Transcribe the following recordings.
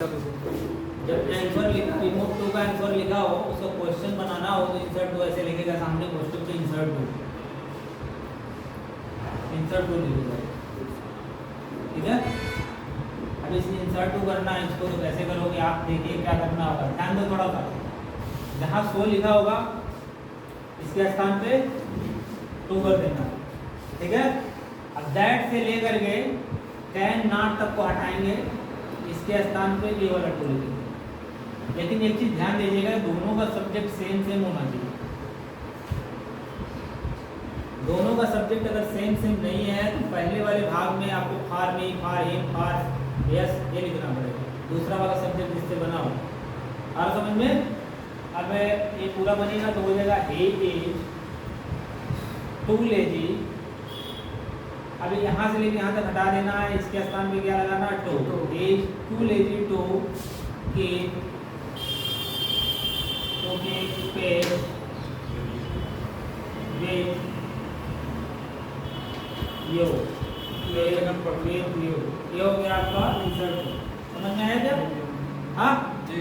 जब आंसर लिखा remove to का आंसर लिखा हो उसको क्वेश्चन बनाना हो तो इंसर्ट टू ऐसे लिखेगा, सामने क्वेश्चन पे इंसर्ट टू लिखेगा। ठीक है, अब इसमें इंसर्ट टू करना है, इसको तो कैसे करोगे आप देखिए क्या करना होगा, ध्यान दो थोड़ा सा। जहाँ सो लिखा होगा इसके स्थान पे टू कर देना। ठीक है, अब दैट से लेकर के कैन नॉट तक को हटाएंगे, इसके स्थान पे ये वाला टू लिखेंगे। लेकिन एक चीज ध्यान दीजिएगा, दोनों का सब्जेक्ट सेम होना चाहिए। दोनों का सब्जेक्ट अगर सेम नहीं है तो पहले वाले भाग में आपको फार मी, फार हिम, फार यस ये लिखना पड़ेगा। दूसरा वाला सब्जेक्ट जिससे बना हो, और समझ में। अब ये पूरा बनेगा तो हो जाएगा he is too lazy। अभी यहाँ से लेके यहाँ तक हटा देना है, इसके स्थान पे क्या लगाना, two. Is too lazy to keep pace with you. ये हो गया आपका इंसर्ट। समझ में आया क्या? हाँ जी,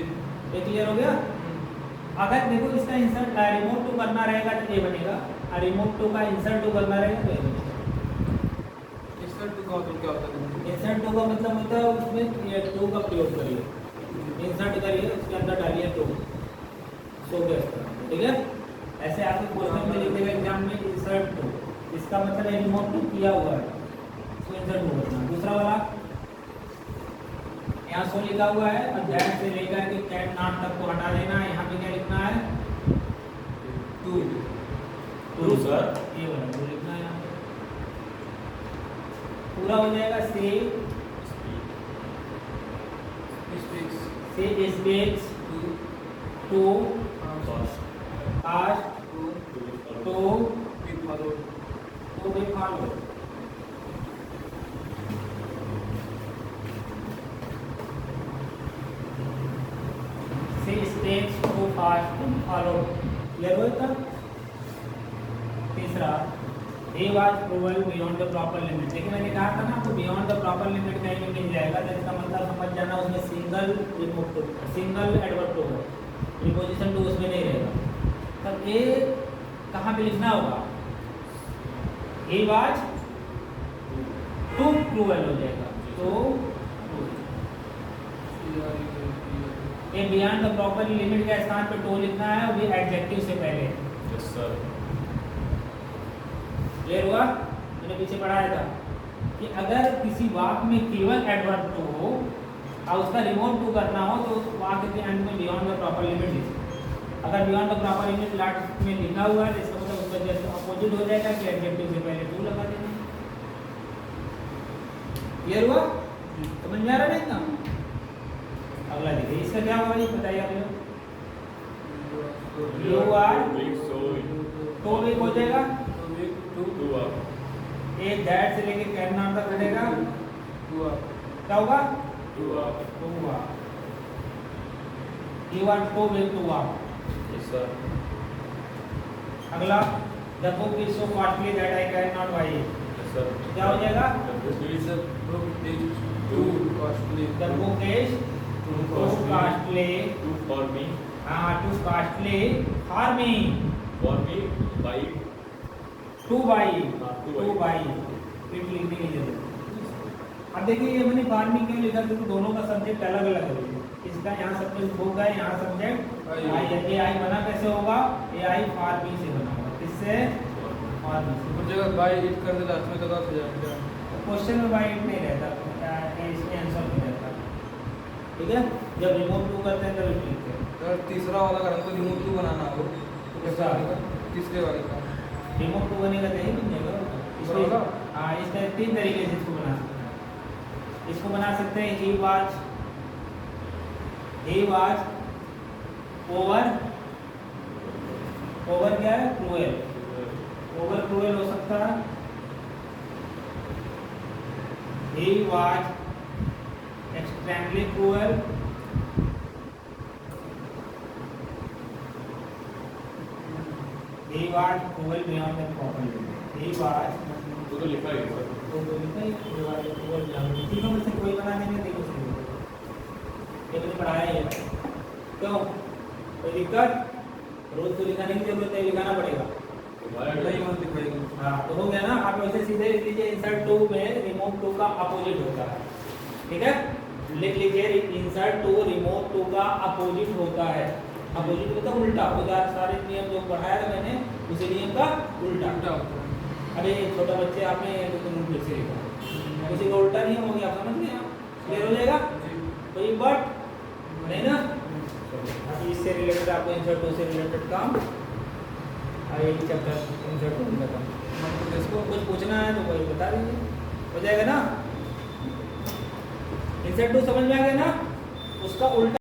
ये क्लियर हो गया। अगर देखो इसका इंसर्ट रिमूव टू करना रहेगा तो ये बनेगा, और रिमूव टू का इंसर्ट टू करना रहेगा तो ये बनेगा। इंसर्ट टू का मतलब होता है उसमें ये टू का प्रयोग करिए, इंसर्ट करिए, उसके अंदर डालिए टू, सो गया। ठीक है, ऐसे आपके क्वेश्चन में लिख देगा एग्जाम में इंसर्ट टू, इसका मतलब है रिमूव टू किया हुआ है, सो इंसर्ट टू करना। दूसरा वाला यहाँ सो लिखा हुआ है और दैट से लेकर के कैन नॉट तक को हटा देना है। यहाँ पे क्या लिखना है, टू सर, ये वाला टू लिखना है। यहाँ पूरा हो जाएगा say speaks to cast to be follow. Say speaks to cast to follow. Clear हो तब। तीसरा he was cruel beyond the proper limit। लेकिन मैंने कहा था ना आपको beyond the proper limit कहीं भी मिल जाएगा, तो इसका मतलब समझ जाना उसमें सिंगल एडवर्ब टू है, प्रीपोजिशन टू उसमें नहीं रहेगा। तब ये कहाँ पे लिखना होगा, he was too cruel हो जाएगा। तो ये beyond the proper limit के स्थान पे टू लिखना है, वो भी एडजेक्टिव से पहले। यस सर, क्लियर हुआ। मैंने पीछे पढ़ाया था कि अगर किसी वाक्य में केवल एडवर्ब टू हो और उसका रिमूव टू करना हो तो वाक्य के अंत में बियॉन्ड द प्रॉपर लिमिट लिखें। अगर beyond the proper limit last में लिखा हुआ है तो इसका मतलब उसका जैसे अपोजिट हो जाएगा कि एडजेक्टिव से पहले टू लगा देना। क्लियर हुआ, समझ में आ रहा है ना? अगला देखिए, इसका क्या होगा ये बताइए आप लोग। यू आर तो भी हो जाएगा, एक दैट से लेके कैन नॉट तक रहेगा, क्या होगा, you are too will to walk. अगला the book is so costly that I can not buy it. क्या हो जाएगा, the book is too costly for me buy to buy it लिखने की जरूरत। अब देखिए ये मैंने फार्मिंग क्यों लिखा, क्योंकि दोनों का सब्जेक्ट अलग अलग है। इसका यहाँ सब्जेक्ट होगा, यहाँ सब्जेक्ट आई। आई बना कैसे होगा, ए आई फार्मिंग से बना होगा, किससे, फार्मिंग से। बाई इट कर देता इसमें तो क्वेश्चन में बाई इट नहीं रहता, इसमें आंसर नहीं रहता। ठीक है, जब रिमूव टू करते हैं तब इट लिखते हैं। अगर तीसरा वाला अगर हमको रिमूव टू बनाना हो तो कैसा आएगा, तीसरे वाले का रिमूव टू बनेगा तो यही बन जाएगा। इसको हाँ, इसका तीन तरीके से इसको बना सकते हैं। इसको बना सकते हैं he was ओवर क्या है, क्रूएल, ओवर क्रूएल हो सकता है। he was extremely cruel, he was cruel beyond the proper limit। he was तो लिखा है सर, तो लिखा है, तीनों में से कोई बना देंगे, देखो सही। ये तो पढ़ाया ही है। क्यों, कोई दिक्कत? रोज तो लिखाने की जरूरत है, लिखाना पड़ेगा। नहीं मत दिखाएगा। हाँ तो हो गया ना। आप वैसे सीधे लिख लीजिए इंसर्ट टू में रिमूव टू का अपोजिट होता है। ठीक है, लिख लीजिए इंसर्ट टू रिमूव टू का अपोजिट होता है। अपोजिट मतलब उल्टा। उधर सारे नियम जो पढ़ाया था मैंने उसी नियम का उल्टा। उल्टा होता है। अरे छोटा बच्चे आपने तो नोट से लिखा, उसी का उल्टा नियम हो गया। आप समझ गए? क्लियर हो जाएगा? कोई बट नहीं ना? अभी इससे रिलेटेड आपको इंसर्ट टू से रिलेटेड काम यही चैप्टर इंसर्ट टू में काम। इसको कुछ पूछना है तो कोई बता दीजिए, हो जाएगा ना? इंसर्ट टू समझ में आ गया ना? उसका उल्टा